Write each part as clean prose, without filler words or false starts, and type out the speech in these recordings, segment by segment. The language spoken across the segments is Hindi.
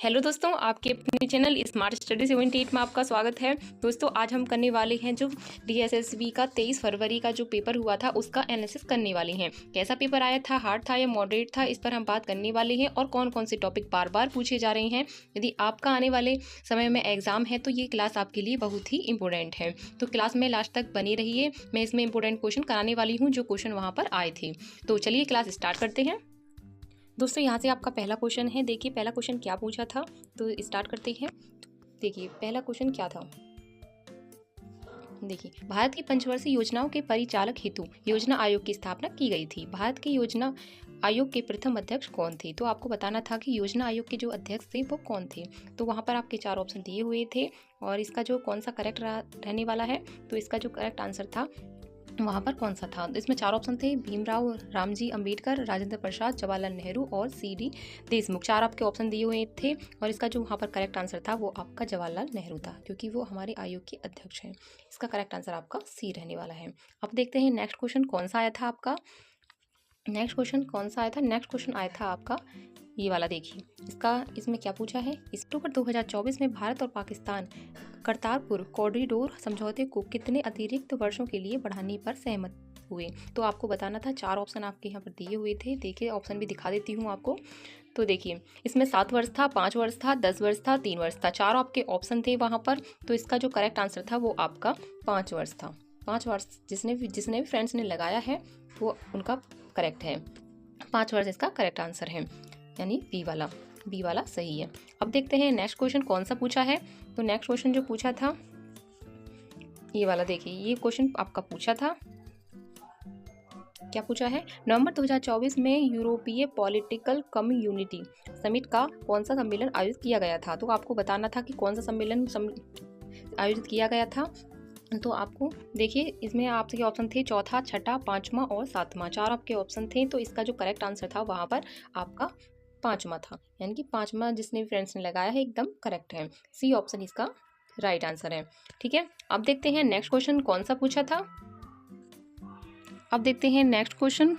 हेलो दोस्तों, आपके अपने चैनल स्मार्ट स्टडी 78 में आपका स्वागत है। दोस्तों आज हम करने वाले हैं जो DSSB का 23 फरवरी का जो पेपर हुआ था उसका एनालिसिस करने वाले हैं। कैसा पेपर आया था, हार्ड था या मॉडरेट था, इस पर हम बात करने वाले हैं और कौन कौन से टॉपिक बार बार पूछे जा रहे हैं। यदि आपका आने वाले समय में एग्जाम है तो ये क्लास आपके लिए बहुत ही इंपॉर्टेंट है, तो क्लास में लास्ट तक बनी रहिए। मैं इसमें इंपॉर्टेंट क्वेश्चन कराने वाली हूँ जो क्वेश्चन वहाँ पर आए थे। तो चलिए क्लास स्टार्ट करते हैं। दोस्तों यहाँ से आपका पहला क्वेश्चन है। देखिए पहला क्वेश्चन क्या पूछा था, तो स्टार्ट करते हैं। देखिए पहला क्वेश्चन क्या था। देखिए, भारत की पंचवर्षीय योजनाओं के परिचालक हेतु योजना आयोग की स्थापना की गई थी। भारत के योजना आयोग के प्रथम अध्यक्ष कौन थे? तो आपको बताना था कि योजना आयोग के जो अध्यक्ष थे वो कौन थे। तो वहाँ पर आपके 4 ऑप्शन दिए हुए थे और इसका जो कौन सा करेक्ट रहने वाला है, तो इसका जो करेक्ट आंसर था वहाँ पर कौन सा था। इसमें 4 ऑप्शन थे, भीमराव रामजी अंबेडकर, राजेंद्र प्रसाद, जवाहरलाल नेहरू और CD देशमुख। 4 आपके ऑप्शन दिए हुए थे और इसका जो वहाँ पर करेक्ट आंसर था वो आपका जवाहरलाल नेहरू था, क्योंकि वो हमारे आयोग के अध्यक्ष हैं। इसका करेक्ट आंसर आपका सी रहने वाला है। अब देखते हैं नेक्स्ट क्वेश्चन कौन सा आया था आपका। नेक्स्ट क्वेश्चन आया था आपका ये वाला। देखिए इसमें क्या पूछा है। अक्टूबर 2024 में भारत और पाकिस्तान करतारपुर कॉरिडोर समझौते को कितने अतिरिक्त वर्षों के लिए बढ़ाने पर सहमत हुए? तो आपको बताना था। 4 ऑप्शन आपके यहाँ पर दिए हुए थे। देखिए ऑप्शन भी दिखा देती हूँ आपको। तो देखिए इसमें 7 वर्ष था, 5 वर्ष था, 10 वर्ष था, 3 वर्ष था। 4 आपके ऑप्शन थे वहाँ पर। तो इसका जो करेक्ट आंसर था वो आपका 5 वर्ष था। 5 वर्ष जिसने भी फ्रेंड्स ने लगाया है वो उनका करेक्ट है। 5 वर्ष इसका करेक्ट आंसर है, यानी बी वाला सही है। अब देखते हैं नेक्स्ट क्वेश्चन कौन सा पूछा है। तो नेक्स्ट क्वेश्चन जो पूछा था ये वाला। देखिए ये क्वेश्चन आपका पूछा था, क्या पूछा है। नवंबर 2024 में यूरोपीय पॉलिटिकल कम्युनिटी समिट का कौन सा सम्मेलन आयोजित किया गया था? तो आपको बताना था कि कौन सा सम्मेलन आयोजित किया गया था। तो आपको देखिए इसमें आपके ऑप्शन थे चौथा, छठा, 5वां और 7वां। 4 आपके ऑप्शन थे। तो इसका जो करेक्ट आंसर था वहाँ पर आपका 5वां था, यानी कि 5वां जिसने भी फ्रेंड्स ने लगाया है एकदम करेक्ट है। सी ऑप्शन इसका राइट आंसर है। ठीक है, अब देखते हैं नेक्स्ट क्वेश्चन कौन सा पूछा था। अब देखते हैं नेक्स्ट क्वेश्चन।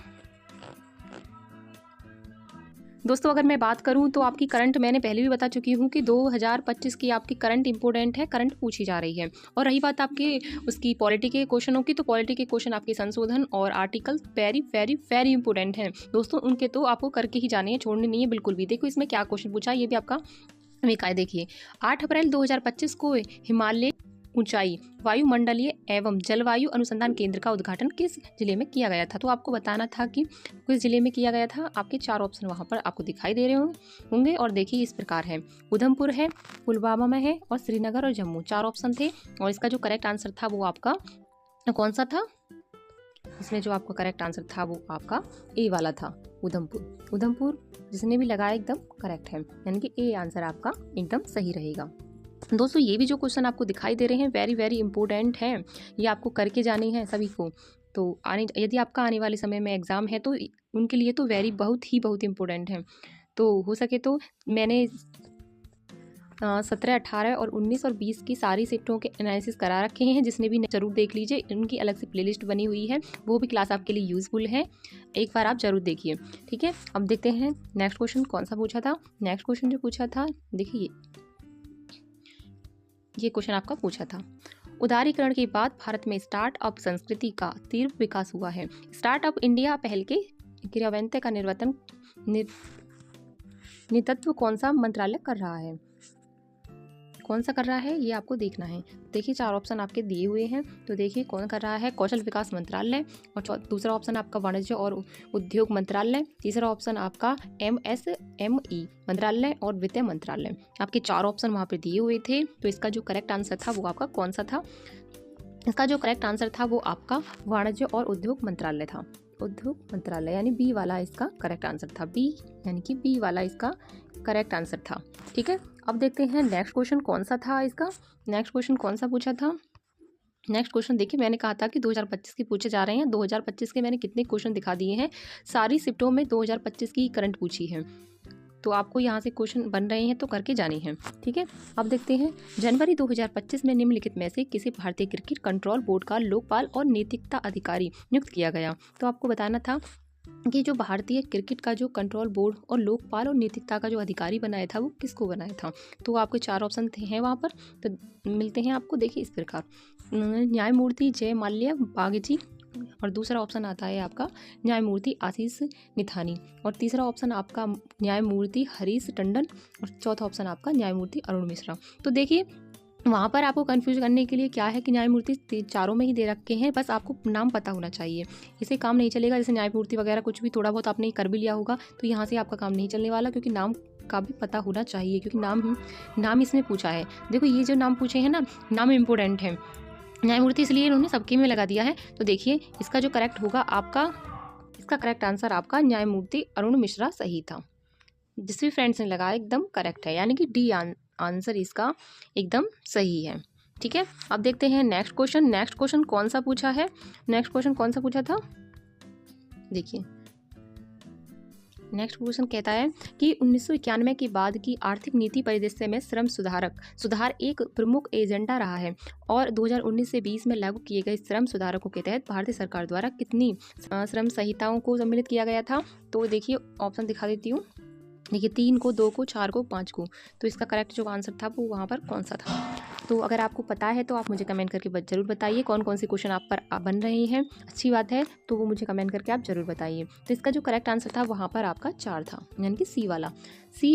दोस्तों अगर मैं बात करूं तो आपकी करंट मैंने पहले भी बता चुकी हूं कि 2025 की आपकी करंट इंपॉर्टेंट है, करंट पूछी जा रही है। और रही बात आपके उसकी पॉलिटी के क्वेश्चनों की, तो पॉलिटी के क्वेश्चन आपके संशोधन और article very very very important हैं दोस्तों। उनके तो आपको करके ही जाने हैं, छोड़ने नहीं है बिल्कुल भी। देखो इसमें क्या क्वेश्चन पूछा है, ये भी आपका विकाय। देखिए 8 अप्रैल 2025 को हिमालय ऊंचाई वायुमंडलीय एवं जलवायु अनुसंधान केंद्र का उद्घाटन किस जिले में किया गया था? तो आपको बताना था कि किस जिले में किया गया था। आपके 4 ऑप्शन वहां पर आपको दिखाई दे रहे होंगे और देखिए इस प्रकार है, उधमपुर है, पुलवामा में है और श्रीनगर और जम्मू। 4 ऑप्शन थे और इसका जो करेक्ट आंसर था वो आपका कौन सा था। इसमें जो आपका करेक्ट आंसर था वो आपका ए वाला था, उधमपुर जिसने भी लगाया एकदम करेक्ट है, यानी कि ए आंसर आपका एकदम सही रहेगा। दोस्तों ये भी जो क्वेश्चन आपको दिखाई दे रहे हैं वेरी वेरी इंपॉर्टेंट हैं, ये आपको करके जाने हैं सभी को। तो यदि आपका आने वाले समय में एग्जाम है तो उनके लिए तो बहुत इंपॉर्टेंट है। तो हो सके तो मैंने 17, 18 और 19 और 20 की सारी शिफ्टों के एनालिसिस करा रखे हैं, जिसने भी जरूर देख लीजिए। उनकी अलग से प्लेलिस्ट बनी हुई है, वो भी क्लास आपके लिए यूजफुल है, एक बार आप जरूर देखिए। ठीक है, अब देखते हैं नेक्स्ट क्वेश्चन कौन सा पूछा था। नेक्स्ट क्वेश्चन जो पूछा था, देखिए ये क्वेश्चन आपका पूछा था। उदारीकरण के बाद भारत में स्टार्टअप संस्कृति का तीव्र विकास हुआ है। स्टार्टअप इंडिया पहल के क्रियान्वयन का नेतृत्व कौन सा मंत्रालय कर रहा है? कौन सा कर रहा है ये आपको देखना है। देखिए 4 ऑप्शन आपके दिए हुए हैं। तो देखिए कौन कर रहा है, कौशल विकास मंत्रालय, और दूसरा ऑप्शन आपका वाणिज्य और उद्योग मंत्रालय, तीसरा ऑप्शन आपका MSME मंत्रालय और वित्त मंत्रालय। आपके 4 ऑप्शन वहाँ पे दिए हुए थे। तो इसका जो करेक्ट आंसर था वो आपका कौन सा था। इसका जो करेक्ट आंसर था वो आपका वाणिज्य और उद्योग मंत्रालय था, उद्योग मंत्रालय, यानी बी वाला इसका करेक्ट आंसर था। बी यानी कि बी वाला इसका करेक्ट आंसर था। ठीक है, अब देखते हैं नेक्स्ट क्वेश्चन कौन सा था इसका। नेक्स्ट क्वेश्चन कौन सा पूछा था। नेक्स्ट क्वेश्चन देखिए मैंने कहा था कि 2025 के पूछे जा रहे हैं। 2025 के मैंने कितने क्वेश्चन दिखा दिए हैं, सारी शिफ्टों में 2025 की करंट पूछी है। तो आपको यहाँ से क्वेश्चन बन रहे हैं तो करके जानी है। ठीक है, अब देखते हैं जनवरी 2025 में निम्नलिखित में से किसी भारतीय क्रिकेट कंट्रोल बोर्ड का लोकपाल और नैतिकता अधिकारी नियुक्त किया गया? तो आपको बताना था कि जो भारतीय क्रिकेट का जो कंट्रोल बोर्ड और लोकपाल और नैतिकता का जो अधिकारी बनाया था वो किसको बनाया था। तो आपके 4 ऑप्शन थे हैं वहाँ पर, तो मिलते हैं आपको, देखिए इस प्रकार। न्यायमूर्ति जय माल्या बागची, और दूसरा ऑप्शन आता है आपका न्यायमूर्ति आशीष निथानी, और तीसरा ऑप्शन आपका न्यायमूर्ति हरीश टंडन, और चौथा ऑप्शन आपका न्यायमूर्ति अरुण मिश्रा। तो देखिए वहाँ पर आपको कंफ्यूज करने के लिए क्या है कि न्यायमूर्ति चारों में ही दे रखे हैं, बस आपको नाम पता होना चाहिए, इसे काम नहीं चलेगा। जैसे न्यायमूर्ति वगैरह कुछ भी थोड़ा बहुत आपने कर भी लिया होगा तो यहाँ से आपका काम नहीं चलने वाला, क्योंकि नाम का भी पता होना चाहिए, क्योंकि नाम इसमें पूछा है। देखो ये जो नाम पूछे हैं ना, नाम इम्पोर्टेंट है। न्यायमूर्ति इसलिए इन्होंने सबके में लगा दिया है। तो देखिए इसका जो करेक्ट होगा आपका, इसका करेक्ट आंसर आपका न्यायमूर्ति अरुण मिश्रा सही था। जिस भी फ्रेंड्स ने लगाया एकदम करेक्ट है, यानी कि डी आंसर इसका एकदम सही है। ठीक है, अब देखते हैं नेक्स्ट क्वेश्चन। नेक्स्ट क्वेश्चन कौन सा पूछा है, नेक्स्ट क्वेश्चन कौन सा पूछा था, देखिए नेक्स्ट क्वेश्चन कहता है कि 1991 के बाद की आर्थिक नीति परिदृश्य में श्रम सुधार एक प्रमुख एजेंडा रहा है, और 2019 से 20 में लागू किए गए श्रम सुधारकों के तहत भारतीय सरकार द्वारा कितनी श्रम संहिताओं को सम्मिलित किया गया था। तो देखिए ऑप्शन दिखा देती हूँ, देखिए 3 को, 2 को, 4 को, 5 को। तो इसका करेक्ट जो आंसर था वो वहाँ पर कौन सा था। तो अगर आपको पता है तो आप मुझे कमेंट करके ज़रूर बताइए कौन कौन से क्वेश्चन आप पर बन रहे हैं। अच्छी बात है, तो वो मुझे कमेंट करके आप ज़रूर बताइए। तो इसका जो करेक्ट आंसर था वहाँ पर आपका 4 था, यानी कि सी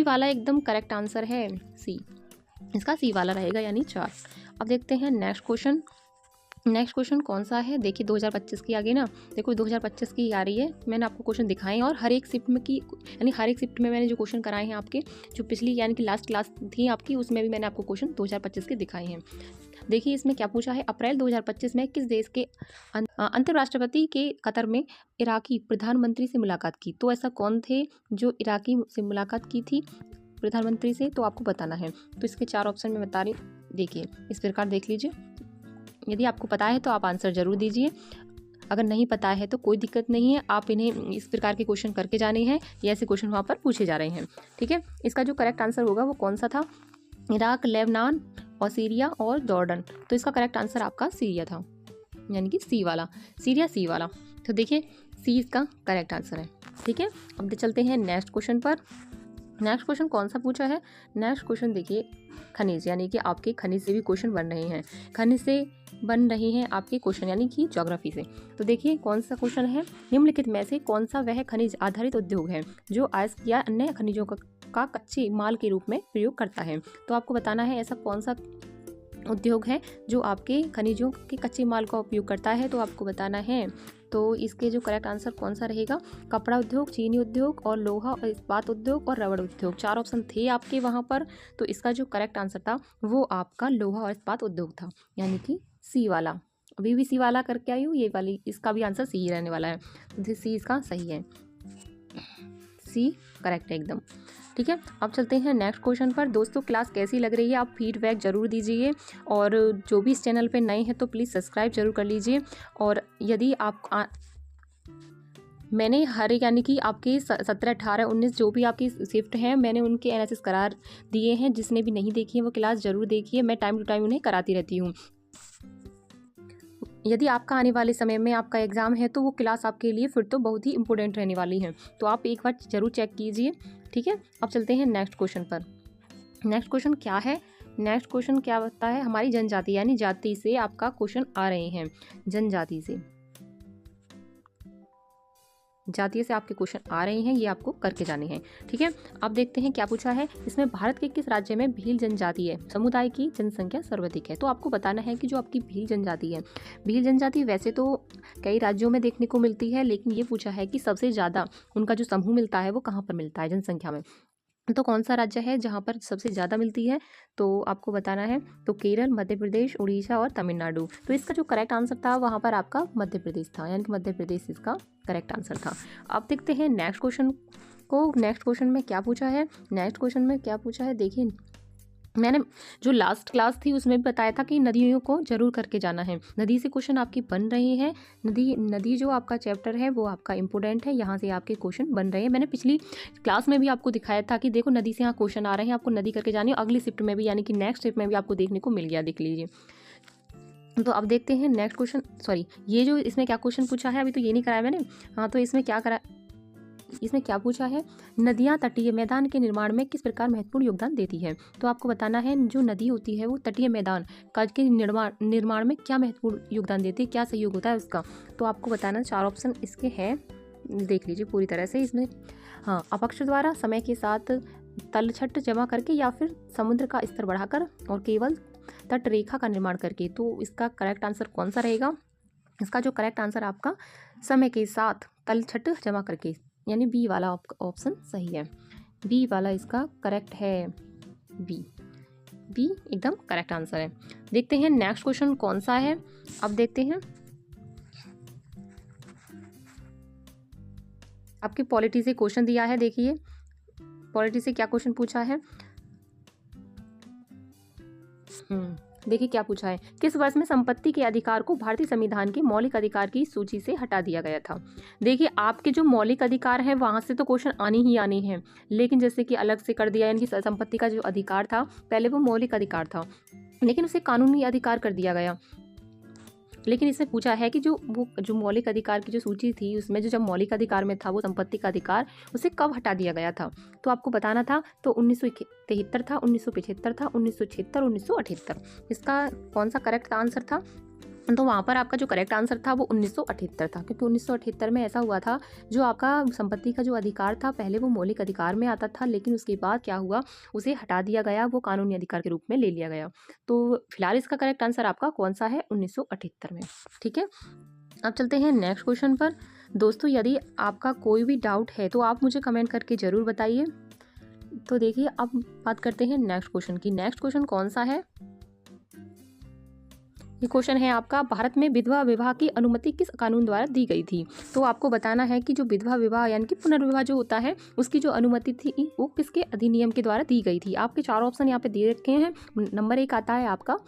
वाला एकदम करेक्ट आंसर है। सी, इसका सी वाला रहेगा, यानी 4। अब देखते हैं नेक्स्ट क्वेश्चन। नेक्स्ट क्वेश्चन कौन सा है, देखिए 2025 की आ गई ना, देखो 2025 की आ रही है। मैंने आपको क्वेश्चन दिखाए हैं, और हर एक शिफ्ट में की, यानी हर एक शिफ्ट में मैंने जो क्वेश्चन कराए हैं आपके, जो पिछली यानी कि लास्ट क्लास थी आपकी, उसमें भी मैंने आपको क्वेश्चन 2025 के दिखाए हैं। देखिए इसमें क्या पूछा है, अप्रैल 2025 में किस देश के अंतर्राष्ट्रीय राष्ट्रपति के कतर में इराकी प्रधानमंत्री से मुलाकात की। तो ऐसा कौन थे जो इराकी से मुलाकात की थी प्रधानमंत्री से, तो आपको बताना है। तो इसके 4 ऑप्शन में बता रही, देखिए इस प्रकार देख लीजिए। यदि आपको पता है तो आप आंसर जरूर दीजिए, अगर नहीं पता है तो कोई दिक्कत नहीं है, आप इन्हें इस प्रकार के क्वेश्चन करके जाने हैं, ये ऐसे क्वेश्चन वहाँ पर पूछे जा रहे हैं। ठीक है, इसका जो करेक्ट आंसर होगा वो कौन सा था, इराक, लेबनान और सीरिया और जॉर्डन। तो इसका करेक्ट आंसर आपका सीरिया था, यानी कि सी वाला, सीरिया सी वाला। तो देखिए सी इसका करेक्ट आंसर है। ठीक है, अब चलते हैं नेक्स्ट क्वेश्चन पर। नेक्स्ट क्वेश्चन कौन सा पूछा है, नेक्स्ट क्वेश्चन देखिए खनिज, यानी कि आपके खनिज से भी क्वेश्चन बन रहे हैं, खनिज से बन रही हैं आपके क्वेश्चन, यानी कि ज्योग्राफी से। तो देखिए कौन सा क्वेश्चन है, निम्नलिखित में से कौन सा वह खनिज आधारित उद्योग है जो अयस्क या अन्य खनिजों का कच्चे माल के रूप में प्रयोग करता है। तो आपको बताना है ऐसा कौन सा उद्योग है जो आपके खनिजों के कच्चे माल का उपयोग करता है, तो आपको बताना है। तो इसके जो करेक्ट आंसर कौन सा रहेगा, कपड़ा उद्योग, चीनी उद्योग और लोहा और इस्पात उद्योग और रबड़ उद्योग। 4 ऑप्शन थे आपके वहाँ पर, तो इसका जो करेक्ट आंसर था वो आपका लोहा और इस्पात उद्योग था, यानी कि सी वाला। अभी भी सी वाला करके आई हूँ, ये वाली, इसका भी आंसर सी ही रहने वाला है। तो सी इसका सही है, सी करेक्ट है एकदम। ठीक है, अब चलते हैं नेक्स्ट क्वेश्चन पर। दोस्तों क्लास कैसी लग रही है आप फीडबैक ज़रूर दीजिए, और जो भी इस चैनल पे नए हैं तो प्लीज़ सब्सक्राइब जरूर कर लीजिए। और यदि आप मैंने हर एक, यानी कि आपके 17, 18, 19 जो भी आपकी शिफ्ट हैं, मैंने उनके एनालिसिस करा दिए हैं। जिसने भी नहीं देखी है वो क्लास ज़रूर देखिए, मैं टाइम टू टाइम उन्हें कराती रहती हूँ। यदि आपका आने वाले समय में आपका एग्ज़ाम है तो वो क्लास आपके लिए फिर तो बहुत ही इंपॉर्टेंट रहने वाली है, तो आप एक बार ज़रूर चेक कीजिए। ठीक है, अब चलते हैं नेक्स्ट क्वेश्चन पर। नेक्स्ट क्वेश्चन क्या है, नेक्स्ट क्वेश्चन क्या बताता है, हमारी जनजाति यानी जाति से आपका क्वेश्चन आ रहे हैं, जनजाति से, जातीय से आपके क्वेश्चन आ रहे हैं, ये आपको करके जाने हैं। ठीक है, अब देखते हैं क्या पूछा है इसमें, भारत के किस राज्य में भील जनजातीय समुदाय की जनसंख्या सर्वाधिक है। तो आपको बताना है कि जो आपकी भील जनजाति है, भील जनजाति वैसे तो कई राज्यों में देखने को मिलती है, लेकिन ये पूछा है कि सबसे ज़्यादा उनका जो समूह मिलता है वो कहाँ पर मिलता है जनसंख्या में। तो कौन सा राज्य है जहाँ पर सबसे ज़्यादा मिलती है, तो आपको बताना है। तो केरल, मध्य प्रदेश, उड़ीसा और तमिलनाडु। तो इसका जो करेक्ट आंसर था वहाँ पर आपका मध्य प्रदेश था, यानी कि मध्य प्रदेश इसका करेक्ट आंसर था। अब देखते हैं नेक्स्ट क्वेश्चन को। नेक्स्ट क्वेश्चन में क्या पूछा है, नेक्स्ट क्वेश्चन में क्या पूछा है, देखिए मैंने जो लास्ट क्लास थी उसमें भी बताया था कि नदियों को जरूर करके जाना है, नदी से क्वेश्चन आपकी बन रहे हैं। नदी जो आपका चैप्टर है वो आपका इंपॉर्टेंट है, यहाँ से आपके क्वेश्चन बन रहे हैं। मैंने पिछली क्लास में भी आपको दिखाया था कि देखो नदी से यहाँ क्वेश्चन आ रहे हैं, आपको नदी करके जानी है। अगली शिफ्ट में भी, यानी कि नेक्स्ट शिफ्ट में भी आपको देखने को मिल गया, देख लीजिए। तो अब देखते हैं नेक्स्ट क्वेश्चन, सॉरी ये जो इसमें क्या क्वेश्चन पूछा है, अभी तो ये नहीं कराया मैंने। हाँ, तो इसमें क्या करा, इसमें क्या पूछा है, नदियाँ तटीय मैदान के निर्माण में किस प्रकार महत्वपूर्ण योगदान देती है। तो आपको बताना है जो नदी होती है वो तटीय मैदान का के निर्माण में क्या महत्वपूर्ण योगदान देती है, क्या सहयोग होता है उसका। तो आपको बताना 4 ऑप्शन इसके हैं, देख लीजिए पूरी तरह से इसमें। हाँ, अपक्ष द्वारा, समय के साथ, तलछट जमा करके, या फिर समुद्र का स्तर बढ़ाकर और केवल तट रेखा का निर्माण करके। तो इसका करेक्ट आंसर कौन सा रहेगा। इसका जो करेक्ट आंसर आपका समय के साथ तलछट जमा करके, यानी बी वाला ऑप्शन सही है। बी वाला इसका करेक्ट है, बी एकदम करेक्ट आंसर है। देखते हैं नेक्स्ट क्वेश्चन कौन सा है। अब देखते हैं आपकी पॉलिटी से क्वेश्चन दिया है। देखिए पॉलिटी से क्या क्वेश्चन पूछा है। देखिए क्या पूछा है, किस वर्ष में संपत्ति के अधिकार को भारतीय संविधान के मौलिक अधिकार की सूची से हटा दिया गया था। देखिए आपके जो मौलिक अधिकार है वहां से तो क्वेश्चन आनी ही आनी है, लेकिन जैसे कि अलग से कर दिया, यानी कि संपत्ति का जो अधिकार था पहले वो मौलिक अधिकार था, लेकिन उसे कानूनी अधिकार कर दिया गया। लेकिन इसमें पूछा है कि जो मौलिक अधिकार की जो सूची थी उसमें जो जब मौलिक अधिकार में था वो संपत्ति का अधिकार, उसे कब हटा दिया गया था। तो आपको बताना था, तो 1973 था, 1975 था, 1976, 1978। इसका कौन सा करेक्ट आंसर था। तो वहाँ पर आपका जो करेक्ट आंसर था वो 1978 था, क्योंकि 1978 में ऐसा हुआ था, जो आपका संपत्ति का जो अधिकार था पहले वो मौलिक अधिकार में आता था, लेकिन उसके बाद क्या हुआ, उसे हटा दिया गया, वो कानूनी अधिकार के रूप में ले लिया गया। तो फिलहाल इसका करेक्ट आंसर आपका कौन सा है, 1978 में। ठीक है, अब चलते हैं नेक्स्ट क्वेश्चन पर। दोस्तों यदि आपका कोई भी डाउट है तो आप मुझे कमेंट करके ज़रूर बताइए। तो देखिए अब बात करते हैं नेक्स्ट क्वेश्चन की। नेक्स्ट क्वेश्चन कौन सा है, ये क्वेश्चन है आपका, भारत में विधवा विवाह की अनुमति किस कानून द्वारा दी गई थी। तो आपको बताना है कि जो विधवा विवाह यानी कि पुनर्विवाह जो होता है उसकी जो अनुमति थी वो किसके अधिनियम के द्वारा दी गई थी। आपके 4 ऑप्शन यहाँ पे दे रखे हैं। नंबर 1 आता है आपका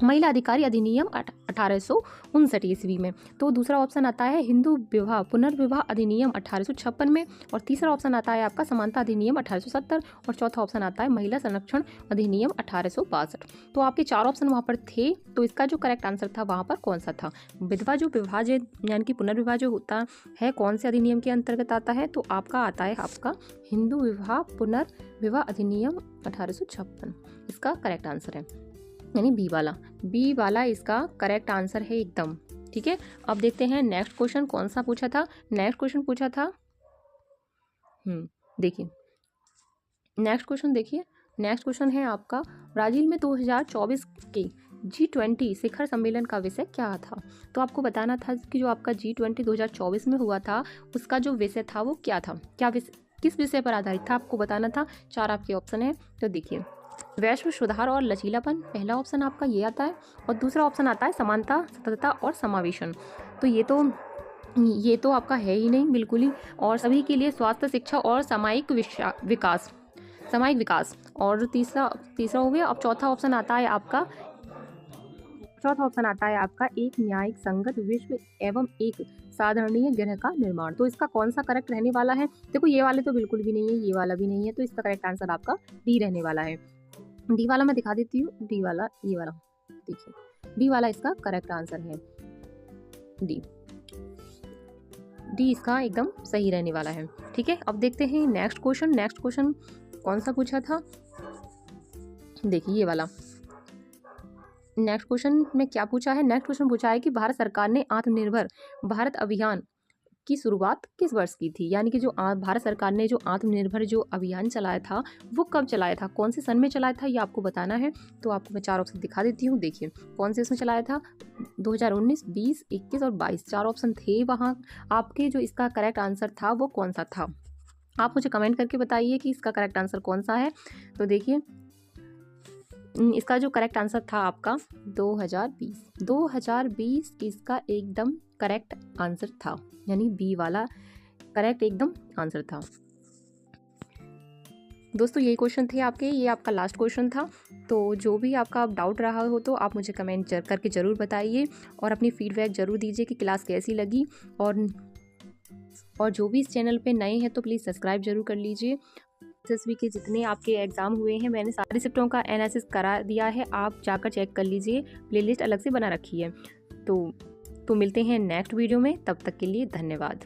महिला अधिकारी अधिनियम 1859 ईस्वी में। तो दूसरा ऑप्शन आता है हिंदू विवाह पुनर्विवाह अधिनियम 1856 में, और तीसरा ऑप्शन आता है आपका समानता अधिनियम 1870, और चौथा ऑप्शन आता है महिला संरक्षण अधिनियम 1862। तो आपके 4 ऑप्शन वहाँ पर थे, तो इसका जो करेक्ट आंसर था वहाँ पर कौन सा था। विधवा जो विवाह यानी कि पुनर्विवाह जो होता है कौन से अधिनियम के अंतर्गत आता है, तो आपका आता है आपका हिंदू विवाह पुनर्विवाह अधिनियम 1856। इसका करेक्ट आंसर है, यानी बी वाला इसका करेक्ट आंसर है एकदम। ठीक है, अब देखते हैं नेक्स्ट क्वेश्चन कौन सा पूछा था। नेक्स्ट क्वेश्चन पूछा था देखिए नेक्स्ट क्वेश्चन है आपका, ब्राजील में 2024 के G20 शिखर सम्मेलन का विषय क्या था। तो आपको बताना था कि जो आपका G20 2024 में हुआ था उसका जो विषय था वो क्या था, किस विषय पर आधारित था, आपको बताना था। 4 आपके ऑप्शन है। तो देखिए वैश्विक सुधार और लचीलापन, पहला ऑप्शन आपका ये आता है, और दूसरा ऑप्शन आता है समानता सततता और समावेशन। तो ये तो आपका है ही नहीं बिल्कुल ही, और सभी के लिए स्वास्थ्य शिक्षा और सामायिक विकास, और तीसरा हो गया। अब चौथा ऑप्शन आता है आपका एक न्यायिक संगत विश्व एवं एक साधारणीय ग्रह का निर्माण। तो इसका कौन सा करेक्ट रहने वाला है। देखो ये वाले तो बिल्कुल भी नहीं है, ये वाला भी नहीं है, तो इसका करेक्ट आंसर आपका डी रहने वाला है। डी वाला मैं दिखा देती हूँ, डी वाला ये वाला देखिए, डी वाला इसका करेक्ट आंसर है। डी इसका एकदम सही रहने वाला है। ठीक है, अब देखते हैं नेक्स्ट क्वेश्चन कौन सा पूछा था। देखिए ये वाला नेक्स्ट क्वेश्चन में क्या पूछा है। नेक्स्ट क्वेश्चन पूछा है कि भारत सरकार ने आत्मनिर्भर भारत अभियान की शुरुआत किस वर्ष की थी। यानी कि जो भारत सरकार ने जो आत्मनिर्भर जो अभियान चलाया था वो कब चलाया था, कौन से सन में चलाया था, ये आपको बताना है। तो आपको मैं 4 ऑप्शन दिखा देती हूँ। देखिए कौन से इसमें चलाया था, 2019, 20, 21 और 22 4 ऑप्शन थे वहाँ। आपके जो इसका करेक्ट आंसर था वो कौन सा था, आप मुझे कमेंट करके बताइए कि इसका करेक्ट आंसर कौन सा है। तो देखिए इसका जो करेक्ट आंसर था आपका 2020 इसका एकदम करेक्ट आंसर था, यानी बी वाला करेक्ट एकदम आंसर था। दोस्तों यही क्वेश्चन थे आपके, ये आपका लास्ट क्वेश्चन था। तो जो भी आपका डाउट रहा हो तो आप मुझे कमेंट करके ज़रूर बताइए, और अपनी फीडबैक ज़रूर दीजिए कि क्लास कैसी लगी। और जो भी इस चैनल पे नए हैं तो प्लीज़ सब्सक्राइब जरूर कर लीजिए। एसएसबी के जितने आपके एग्ज़ाम हुए हैं मैंने सारे शिफ्टों का एनालिसिस करा दिया है, आप जाकर चेक कर लीजिए, प्लेलिस्ट अलग से बना रखी है। तो मिलते हैं नेक्स्ट वीडियो में, तब तक के लिए धन्यवाद।